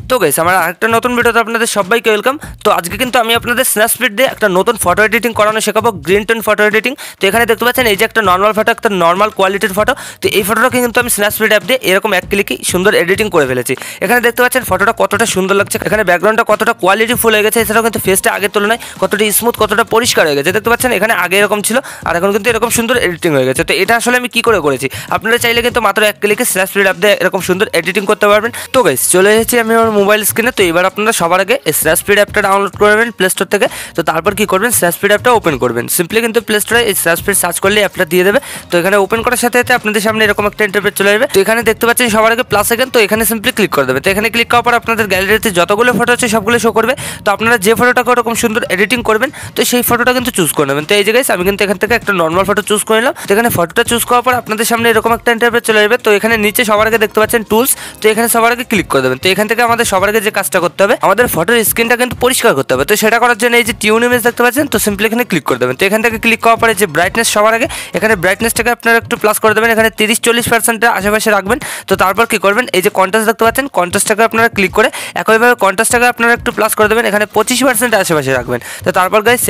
তো গাইস আমার আরেকটা নতুন ভিডিওতে আপনাদের সবাইকে ওয়েলকাম। তো আজকে কিন্তু আমি আপনাদের স্ন্যাপস্পিড দিয়ে একটা নতুন ফটো এডিটিং করানো শেখাবো, গ্রিন টোন ফটো এডিটিং। তো এখানে দেখতে পাচ্ছেন এই যে একটা নর্মাল ফটো, একটা নর্মাল কোয়ালিটির ফটো। তো এই ফটোটাকে কিন্তু আমি স্ন্যাপস্পিড অ্যাপ দিয়ে এরকম এক ক্লিকই সুন্দর এডিটিং করে ফেলেছি। এখানে দেখতে পাচ্ছেন ফটোটা কতটা সুন্দর লাগছে, এখানে ব্যাকগ্রাউন্ডটা কতটা কোয়ালিটিফুল হয়ে গেছে, এছাড়াও কিন্তু ফেসটা আগের তুলনায় কতটা স্মুথ, কতটা পরিষ্কার হয়ে গেছে। দেখতে পাচ্ছেন এখানে আগে এরকম ছিল আর এখন কিন্তু এরকম সুন্দর এডিটিং হয়ে গেছে। তো এটা আসলে আমি কি করে করেছি, আপনারা চাইলে কিন্তু মাত্র এক ক্লিকে স্ন্যাপস্পিড অ্যাপ দিয়ে এরকম সুন্দর এডিটিং করতে পারবেন। তো গাইস চলে এসেছি আমি আমার মোবাইল স্ক্রিনে। তো এবার আপনারা সবার আগে স্ন্যাপস্পিড অ্যাপটা ডাউনলোড করবেন প্লে স্টোর থেকে। তো তারপর কি করবেন, স্ন্যাপস্পিড অ্যাপটা ওপেন করবেন। সিম্পলি কিন্তু প্লে স্টোরে এই স্ন্যাপস্পিড সার্চ করলে অ্যাপটা দিয়ে দেবে। তো এখানে ওপেন করার সাথে সাথে আপনাদের সামনে এরকম একটা ইন্টারফেস চলে যাবে। তো এখানে দেখতে পাচ্ছেন সবার আগে প্লাস আইকন, তো এখানে সিম্পলি ক্লিক করে দেবে। তো এখানে ক্লিক করার পর আপনাদের গ্যালারিতে যতগুলো ফটো আছে সবগুলো শো করবে। তো আপনারা যে ফটোটাকে ওরকম সুন্দর এডিটিং করবেন তো সেই ফটোটা কিন্তু চুজ করে নেবেন। তো এই জায়গায় আমি কিন্তু এখান থেকে একটা নর্মাল ফটো চুজ করে নিলাম। তো এখানে ফটোটা চুজ করার পর আপনাদের সামনে এরকম একটা ইন্টারফেস চলে যাবে। তো এখানে নিচে সবার আগে দেখতে পাচ্ছেন টুলস, তো এখানে সবার আগে ক্লিক করে দেবেন। তো এখান থেকে আমাদের সবার আগে যে কাজটা করতে হবে, আমাদের ফটোর স্ক্রিনটা কিন্তু পরিষ্কার করতে হবে। তো সেটা করার জন্য এই যে টিউন ইমেজ দেখতে পাচ্ছেন, তো সিম্পলি এখানে ক্লিক করে দেবেন। তো এখান থেকে ক্লিক করার পরে যে ব্রাইটনেস সবার আগে, এখানে ব্রাইটনেসটাকে আপনারা একটু প্লাস করে দেবেন, এখানে 30-40% আশেপাশে রাখবেন। তো তারপর কি করবেন, এই যে কন্ট্রাস্ট দেখতে পাচ্ছেন, কন্ট্রাস্টটাকে আপনারা ক্লিক করে একইভাবে কন্ট্রাস্টটাকে আপনারা একটু প্লাস করে দেবেন, এখানে 25% আশেপাশে রাখবেন। তো তারপর গাইস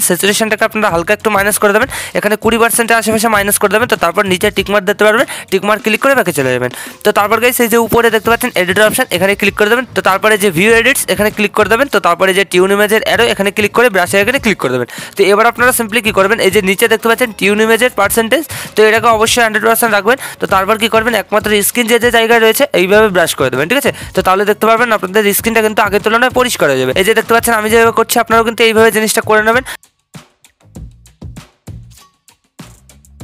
স্যাচুরেশনটাকে আপনারা হালকা একটু মাইনাস করে দেবেন, এখানে 20% আশেপাশে মাইনাস করে দেবেন। তো তারপর নিচে টিকমার্ক দেখতে পারবেন, টিকমার্ক ক্লিক করে ব্যাকে চলে যাবেন। তো তারপর গাইস এই যে উপরে দেখতে পাচ্ছেন এডিটর অপশন, এখানে ক্লিক করে দেবেন। তো তারপরে যে ভিউ এডিটস এখানে ক্লিক করে দেবেন। তো তারপরে যে টিউন ইমেজের অ্যারো এখানে ক্লিক করে ব্রাশে এখানে ক্লিক করে দেবেন। তো এবার আপনারা সিম্পলি কি করবেন, এই যে নিচে দেখতে পাচ্ছেন টিউন ইমেজের পার্সেন্টেজ, তো এটাকে অবশ্যই 100% রাখবেন। তো তারপর কি করবেন, একমাত্র স্ক্রিন যে যে জায়গায় রয়েছে এইভাবে ব্রাশ করে দেবেন, ঠিক আছে। তো তাহলে দেখতে পারবেন আপনাদের স্ক্রিনটা কিন্তু আগের তুলনায় পরিষ্কার হয়ে যাবে। এই যে দেখতে পাচ্ছেন আমি যেভাবে করছি আপনারাও কিন্তু এইভাবে জিনিসটা করে নেবেন।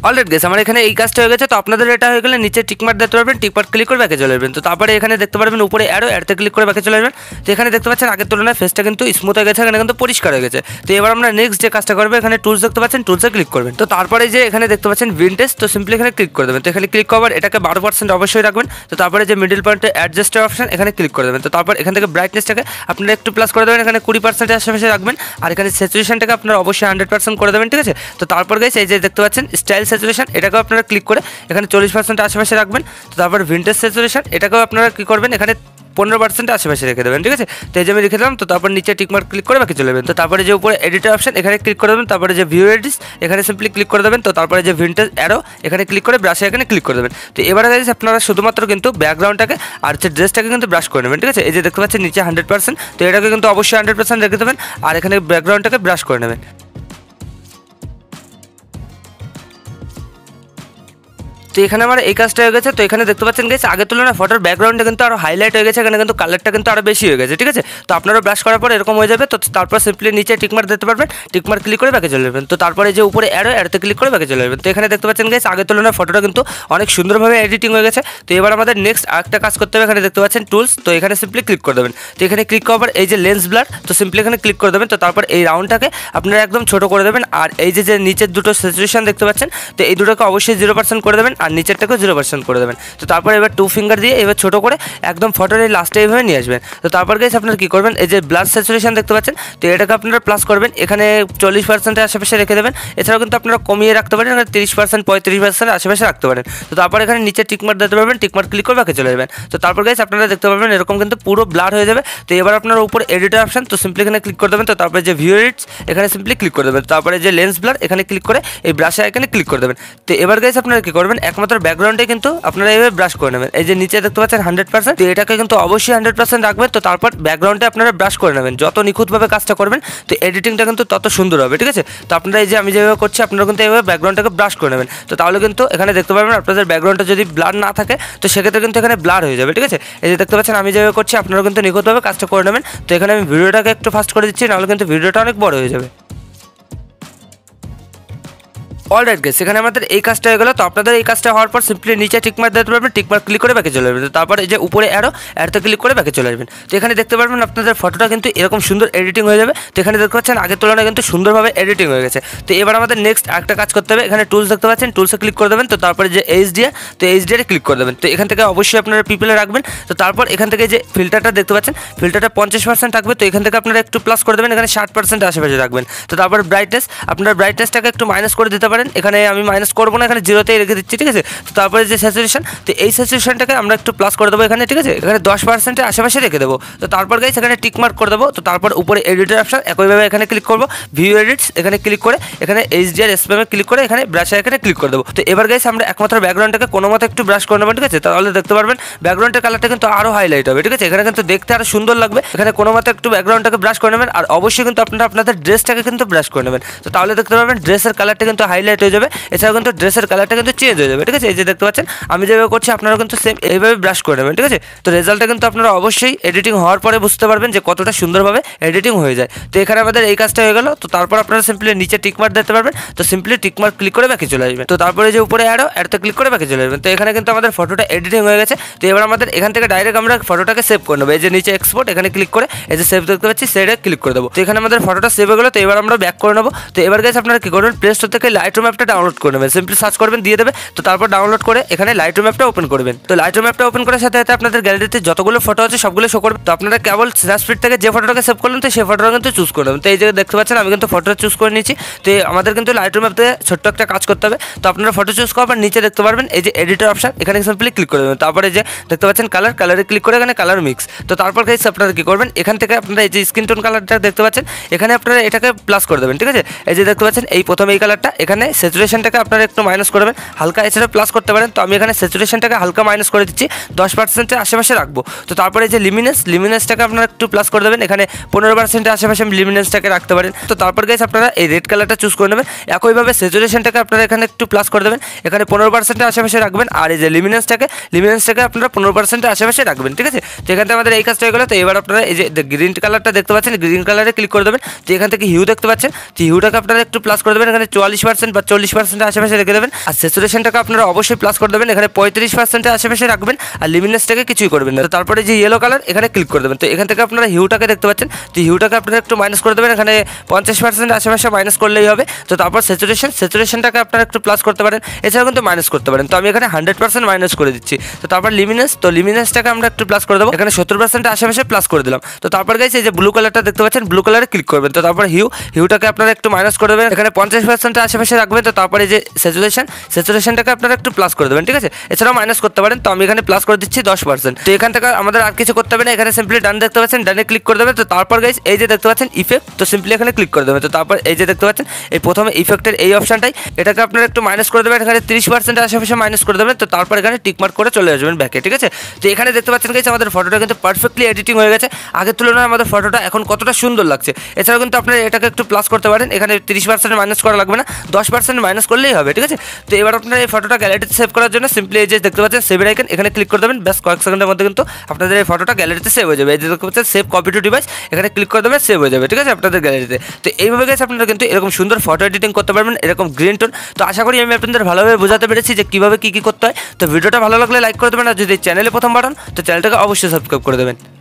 অলরেডি গেছে আমার এখানে এই কাজটা হয়ে গেছে। তো আপনাদের এটা হয়ে গেলে নিচে টিকমার্ক দেখতে পারবেন, টিকমার্ক ক্লিক করে ব্যাকে চলে আসবেন। তো তারপরে এখানে দেখতে পারবেন উপরে অ্যারোতে ক্লিক করে ব্যাকে চলে আসবেন। তো এখানে দেখতে পাচ্ছেন আগের তুলনায় ফেসটা কিন্তু স্মুথ হয়ে গেছে, এখানে কিন্তু পরিষ্কার হয়ে গেছে। তো এবার আমরা নেক্সট যে কাজটা করবো, এখানে টুলস দেখতে পাচ্ছেন, টুলসে ক্লিক করবেন। তো তারপরে যে এখানে দেখতে পাচ্ছেন ভিনটেজ, তো সিম্পলি এখানে ক্লিক করে দেবেন। তো এখানে ক্লিক করার এটাকে 12% অবশ্যই রাখবেন। তো তারপরে যে মিডল পয়েন্টে অ্যাডজাস্টের অপশন এখানে ক্লিক করে দেবেন। তো তারপর এখান থেকে ব্রাইটনেসটাকে আপনারা একটু প্লাস করে দেবেন, এখানে 20% আশেপাশে রাখবেন। আর এখানে স্যাচুরেশনটাকে আপনারা অবশ্যই 100% করে দেবেন, ঠিক আছে। তো তারপর গাইস এই যে দেখতে পাচ্ছেন স্টাইল স্যাচুরেশন, এটাকেও আপনারা ক্লিক করে এখানে 40% আশেপাশে রাখবেন। তো তারপর ভিনটেজ স্যাচুরেশন এটাকেও আপনারা কি করবেন, এখানে 15% আশেপাশে রেখে দেবেন, ঠিক আছে। তো এই যে আমি রেখে দিলাম। তো তারপর নিচে টিকমার্ক ক্লিক করে বাকি চলে যাবেন। তো তারপরে যে উপরে এডিটর অপশন এখানে ক্লিক করে দেবেন। তারপরে যে ভিউ এডিটস এখানে সিম্পলি ক্লিক করে দেবেন। তো তারপরে যে ভিনটেজ অ্যারো এখানে ক্লিক করে ব্রাশে এখানে ক্লিক করে দেবেন। তো এবারে গাইস আপনারা শুধুমাত্র কিন্তু ব্যাকগ্রাউন্ডটাকে আর হচ্ছে ড্রেসটাকে কিন্তু ব্রাশ করে নেবেন, ঠিক আছে। এই যে দেখতে পাচ্ছেন নিচে 100%, তো এটাকে কিন্তু অবশ্যই 100% রেখে দেবেন আর এখানে ব্যাকগ্রাউন্ডটাকে ব্রাশ করে নেবেন। তো এখানে আমার এই কাজটা হয়ে গেছে। তো এখানে দেখতে পাচ্ছেন গাইস আগের তুলনায় ফটোর ব্যাকগ্রাউন্ডটা কিন্তু আরও হাইলাইট হয়ে গেছে, এখানে কিন্তু কালারটা কিন্তু আরও বেশি হয়ে গেছে, ঠিক আছে। তো আপনারা ব্রাশ করার পর এরকম হয়ে যাবে। তো তারপর সিম্পলি নিচে টিকমার্ক দেখতে পারবেন, টিকমার্ক ক্লিক করে ব্যাকে চলে যাবেন। তো তারপরে যে উপরে অ্যারোতে ক্লিক করে ব্যাকে চলে যাবেন। তো এখানে দেখতে পাচ্ছেন গাইস আগের তুলনায় ফটোটা কিন্তু অনেক সুন্দরভাবে এডিটিং হয়ে গেছে। তো এবার আমাদের নেক্সট আরেকটা কাজ করতে হবে, এখানে দেখতে পাচ্ছেন টুলস, তো এখানে সিম্পলি ক্লিক করে দেবেন। তো এখানে ক্লিক করার পর এই যে লেন্স ব্লার, তো সিম্পলি এখানে ক্লিক করে দেবেন। তো তারপর এই রাউন্ডটাকে আপনারা একদম ছোট করে দেবেন। আর এই যে নিচের দুটো স্যাচুরেশন দেখতে পাচ্ছেন, তো এই দুটোকে অবশ্যই 0% করে দেবেন আর নিচেরটাকেও 0% করে দেবেন। তো তারপর এবার 2 ফিঙ্গার দিয়ে এবার ছোট করে একদম ফটোর এই লাস্টে এইভাবে নিয়ে আসবেন। তো তারপর গাইস আপনারা কি করবেন, এই যে ব্লাড স্যাচুরেশন দেখতে পাচ্ছেন, তো এটাকে আপনারা প্লাস করবেন, এখানে 40% আশেপাশে রেখে দেবেন। এছাড়াও কিন্তু আপনারা কমিয়ে রাখতে পারেন, এখানে 30% 35% আশেপাশে রাখতে পারেন। তো তারপর এখানে নিচে টিকমার্ক দিতে পারবেন, টিকমার্ক ক্লিক করে বাকি চলে যাবেন। তো তারপর গাইস আপনারা দেখতে পাবেন এরকম কিন্তু পুরো ব্লার হয়ে যাবে। তো এবার আপনারা উপরে এডিটর অপশন, তো সিম্পলি এখানে ক্লিক করে দেবেন। তো তারপরে যে ভিউ এডিটস এখানে সিম্পলি ক্লিক করে দেবেন। তারপরে যে লেন্স ব্লার এখানে ক্লিক করে এই ব্রাশে এখানে ক্লিক করে দেবেন। তো এবার গাইস আপনারা কি করবেন, একমাত্র ব্যাকগ্রাউন্ডে কিন্তু আপনারা এইভাবে ব্রাশ করে নেবেন। এই যে নিচে দেখতে পাচ্ছেন 100%, তো এটাকে কিন্তু অবশ্যই 100% রাখবেন। তো তারপর ব্যাকগ্রাউন্ডে আপনারা ব্রাশ করে নেবেন। যত নিখুঁতভাবে কাজটা করবেন তো এডিটিংটা কিন্তু তত সুন্দর হবে, ঠিক আছে। তো আপনারা এই যে আমি যেভাবে করছি আপনারা কিন্তু এইভাবে ব্যাকগ্রাউন্ডটাকে ব্রাশ করে নেবেন। তো তাহলে কিন্তু এখানে দেখতে পাবেন আপনাদের ব্যাকগ্রাউন্ডটা যদি ব্লার না থাকে তো সেক্ষেত্রে কিন্তু এখানে ব্লার হয়ে যাবে, ঠিক আছে। এই যে দেখতে পাচ্ছেন আমি যেভাবে করছি আপনারা কিন্তু নিখুঁতভাবে কাজটা করে নেবেন। তো এখানে আমি ভিডিওটাকে একটু ফাস্ট করে দিচ্ছি, নাহলে কিন্তু ভিডিওটা অনেক বড় হয়ে যাবে। অলরাইট গাইস এখানে আমাদের এই কাজটা হয়ে গেল। তো আপনাদের এই কাজটা হওয়ার পর সিম্পলি নিচে টিকমার্ক দিতে পারবেন, টিকমার্ক ক্লিক করে ব্যাকে চলে যাবেন। তারপর এই যে উপরে অ্যারোতে ক্লিক করে ব্যাকে চলে আসবেন। তো এখানে দেখতে পারবেন আপনাদের ফটোটা কিন্তু এরকম সুন্দর এডিটিং হয়ে যাবে। তো এখানে দেখতে পাচ্ছেন আগের তুলনায় কিন্তু সুন্দরভাবে এডিটিং হয়ে গেছে। তো এবার আমাদের নেক্সট একটা কাজ করতে হবে, এখানে টুলস দেখতে পাচ্ছেন, টুলসে ক্লিক করে দেবেন। তো তারপরে যে HDR, তো HDR ক্লিক করে দেবেন। তো এখান থেকে অবশ্যই আপনারা পিপলে রাখবেন। তো তারপর এখান থেকে যে ফিল্টারটা দেখতে পাচ্ছেন, ফিল্টারটা 50% থাকবে। তো এখান থেকে আপনারা একটু প্লাস করে দেবেন, এখানে 60% আশেপাশে রাখবেন। তো তারপর ব্রাইটনেস, আপনারা ব্রাইটনেসটাকে একটু মাইনাস করে দিতে পারেন, পারেন, এখানে আমি মাইনাস করবো না, এখানে 0তেই রেখে দিচ্ছি, ঠিক আছে। তো তারপরে যে স্যাচুরেশন, তো এই স্যাচুরেশনটাকে আমরা একটু প্লাস করে দেবো এখানে, ঠিক আছে। এখানে 10%-এর আশেপাশে রেখে দেবো। তো তারপর গাইস এখানে টিক মার্ক করে দেবো। তো তারপর উপরে এডিটর অপশন, একইভাবে এখানে ক্লিক করবো, ভিউ এডিটস এখানে ক্লিক করে এখানে HDR স্প্যামে ক্লিক করে এখানে ব্রাশে এখানে ক্লিক করে দেবো। তো এবার গাইস আমরা একমাত্র ব্যাকগ্রাউন্ডটাকে কোনো মতো একটু ব্রাশ করে নেবো, ঠিক আছে। তাহলে দেখতে পারবেন ব্যাকগ্রাউন্ডের কালারটা কিন্তু আরও হাইলাইট হবে, ঠিক আছে। এখানে কিন্তু দেখতে আরও সুন্দর লাগবে। এখানে কোনো মতো একটু ব্যাকগ্রাউন্ডটাকে ব্রাশ করে নেবেন, আর অবশ্যই কিন্তু আপনারা আপনাদের ড্রেসটাকে কিন্তু ব্রাশ করে নেবেন। তো তাহলে দেখতে পারবেন ড্রেসের কালারটা কিন্তু হাইলাইট হয়ে যাবে, এছাড়াও কিন্তু ড্রেসের কালারটা কিন্তু চেঞ্জ হয়ে যাবে, ঠিক আছে। এই যে দেখতে পাচ্ছেন আমি যেভাবে করছি আপনারা কিন্তু সেম এইভাবে ব্রাশ করে নেবেন, ঠিক আছে। তো রেজাল্টটা কিন্তু আপনারা অবশ্যই এডিটিং হওয়ার পরে বুঝতে পারবেন যে কতটা সুন্দরভাবে এডিটিং হয়ে যায়। তো এখানে আমাদের এই কাজটা হয়ে গেল। তো তারপর আপনারা সিম্পলি নিচে টিকমার্ক দেখতে পারবেন, তো সিম্পলি টিকমার্ক ক্লিক করে ব্যাকে চলে আসবেন। তো তারপরে যে উপরে অ্যাডতে ক্লিক করে ব্যাকে চলে আসবেন। তো এখানে কিন্তু আমাদের ফটোটা এডিটিং হয়ে গেছে। তো এবার আমাদের এখান থেকে ডাইরেক্ট আমরা ফটোটাকে সেভ করে নেবো। এই যে নিচে এক্সপোর্ট এখানে ক্লিক করে এই যে সেভ দেখতে পাচ্ছি সেটা ক্লিক করে দেবো। তো এখানে আমাদের ফটোটা সেভ হয়ে গেলো। তো এবার আমরা ব্যাক করে নেবো। তো এবার গাইস আপনারা কি করবেন, প্লে স্টোর থেকে লাইটরুম অ্যাপটা ডাউনলোড করে নেবেন, সিম্পলি সার্চ করবেন দিয়ে দেবে। তো তারপর ডাউনলোড করে এখানে লাইটরুম অ্যাপটা ওপেন করবেন। তো লাইটরুম অ্যাপটা ওপেন করার সাথে সাথে আপনাদের গ্যালারিতে যতগুলো ফটো আছে সবগুলো শো করবে। তো আপনারা কেবল স্ন্যাপস্পিড থেকে যে ফটোটাকে সেভ করলেন তো সেই ফটোটা কিন্তু চুজ করে নেবেন। তো এই যে দেখতে পাচ্ছেন আমি কিন্তু ফটোটা চুজ করে নিয়েছি। তো আমাদের কিন্তু লাইটরুম অ্যাপতে ছোট্ট একটা কাজ করতে হবে। তো আপনারা ফটো চুজ করার নিচে দেখতে পারবেন এই যে এডিটর অপশন, এখানে সিম্পলি ক্লিক করে দেবেন। তারপরে যে দেখতে পাচ্ছেন কালারে ক্লিক করে এখানে কালার মিক্স। তো তারপর গাইস আপনারা কি করবেন, এখান থেকে আপনারা এই যে স্কিন টোন কালারটা দেখতে পাচ্ছেন এখানে আপনারা এটাকে প্লাস করে দেবেন, ঠিক আছে। এই যে দেখতে পাচ্ছেন এই প্রথমে এই কালারটা, এখানে স্যাচুরেশনটাকে আপনারা একটু মাইনাস করবেন হালকা, এছাড়া প্লাস করতে পারেন। তো আমি এখানে স্যাচুরেশনটাকে হালকা মাইনাস করে দিচ্ছি, 10%-এর আশেপাশে রাখবো। তো তারপরে এই যে লিমিনেসটাকে আপনারা একটু প্লাস করে দেবেন, এখানে 15%-এর আশেপাশে লিমিনেসটাকে রাখতে পারেন। তো তারপর গাইস আপনারা এই রেড কালারটা চুজ করে নেবেন। একইভাবে স্যাচুরেশনটাকে আপনারা এখানে একটু প্লাস করে দেবেন, এখানে 15%-এর আশেপাশে রাখবেন। আর এই যে লিমিনেসটাকে আপনারা 15%-এর আশেপাশে রাখবেন, ঠিক আছে। তো এখান থেকে আমাদের এই কাজটা হয়ে গেলো। তো এবার আপনারা এই যে গ্রিন কালারটা দেখতে পাচ্ছেন, গ্রিন কালারে ক্লিক করে দেবেন। তো এখান থেকে হিউ দেখতে পাচ্ছেন, তো হিউটাকে আপনারা একটু প্লাস করে দেবেন, এখানে 44% বা 40%-এর আশেপাশে রেখে দেবেন। আর স্যাচুরেশনটাকে আপনারা অবশ্যই প্লাস করে দেবেন, এখানে 35%-এর আশেপাশে রাখবেন। আর লিমিনেসটাকে কিছুই করবেন না। তো তারপরে যে ইয়েলো কালার এখানে ক্লিক করে দেবেন। তো এখান থেকে আপনারা হিউটাকে দেখতে পাচ্ছেন, তো হিউটাকে আপনারা একটু মাইনাস করে দেবেন, এখানে 50%-এর আশেপাশে মাইনাস করলেই হবে। তো তারপর স্যাচুরেশনটাকে আপনারা একটু প্লাস করতে পারেন, এছাড়াও কিন্তু মাইনাস করতে পারেন। তো আমি এখানে 100% মাইনাস করে দিচ্ছি। তো তারপর লিমিনেসটাকে আমরা একটু প্লাস করে দেবো, এখানে 70%-এর আশেপাশে প্লাস করে দিলাম। তো তারপর গাইস এই যে ব্লু কালারটা দেখতে পাচ্ছেন, ব্লু কালারে ক্লিক করবেন। তো তারপর হিউটাকে আপনারা একটু মাইনাস করে দেবেন, এখানে 50%-এর আশেপাশে রাখবেন। তো তারপরে যে স্যাচুরেশনটাকে আপনারা একটু প্লাস করে দেবেন, ঠিক আছে। এছাড়াও মাইনাস করতে পারেন। তো আমি এখানে প্লাস করে দিচ্ছি 10%। তো এখান থেকে আমাদের আর কিছু করতে হবে না, এখানে সিম্পলি ডান দেখতে পাচ্ছেন, ডানে ক্লিক করে দেবেন। তো তারপর গাইস এই যে দেখতে পাচ্ছেন ইফেক্ট, তো সিম্পলি এখানে ক্লিক করে দেবেন। তো তারপর এই যে দেখতে পাচ্ছেন এই প্রথমে ইফেক্টের এই অপশনটাই, এটাকে আপনারা একটু মাইনাস করে দেবেন, এখানে 30%-এর আশেপাশে মাইনাস করে দেবেন। তো তারপর এখানে টিকমার্ক করে চলে আসবেন ব্যাকে, ঠিক আছে। তো এখানে দেখতে পাচ্ছেন গাইস আমাদের ফটোটা কিন্তু পারফেক্টলি এডিটিং হয়ে গেছে। আগের তুলনায় আমাদের ফটোটা এখন কতটা সুন্দর লাগছে। এছাড়াও কিন্তু আপনারা এটাকে একটু প্লাস করতে পারেন, এখানে 30% মাইনাস করা লাগবে না, 10% মাইনাস করলেই হবে, ঠিক আছে। তো এবার আপনারা এই ফটোটা গ্যালারিতে সেভ করার জন্য সিম্পলি এই যে দেখতে পাচ্ছেন সেভের আইকন, এখানে ক্লিক করে দেবেন। ব্যাস কয়েক সেকেন্ডের মধ্যে কিন্তু আপনাদের এই ফটোটা গ্যালারিতে সেভ হয়ে যাবে। এই যে দেখতে পাচ্ছেন সেভ কপি টু ডিভাইস, এখানে ক্লিক করে দেবেন, সেভ হয়ে যাবে, ঠিক আছে, আপনাদের গ্যালারিতে। তো এইভাবে গাইস আপনারা কিন্তু এরকম সুন্দর ফটো এডিটিং করতে পারবেন, এরকম গ্রিন টোন। তো আশা করি আমি আপনাদের ভালোভাবে বোঝাতে পেরেছি যে কীভাবে কী করতে হয়। তো ভিডিওটা ভালো লাগলে লাইক করে দেবেন, আর যদি চ্যানেলে প্রথম বাটন তো চ্যানেলটাকে অবশ্যই সাবস্ক্রাইব করে দেবেন।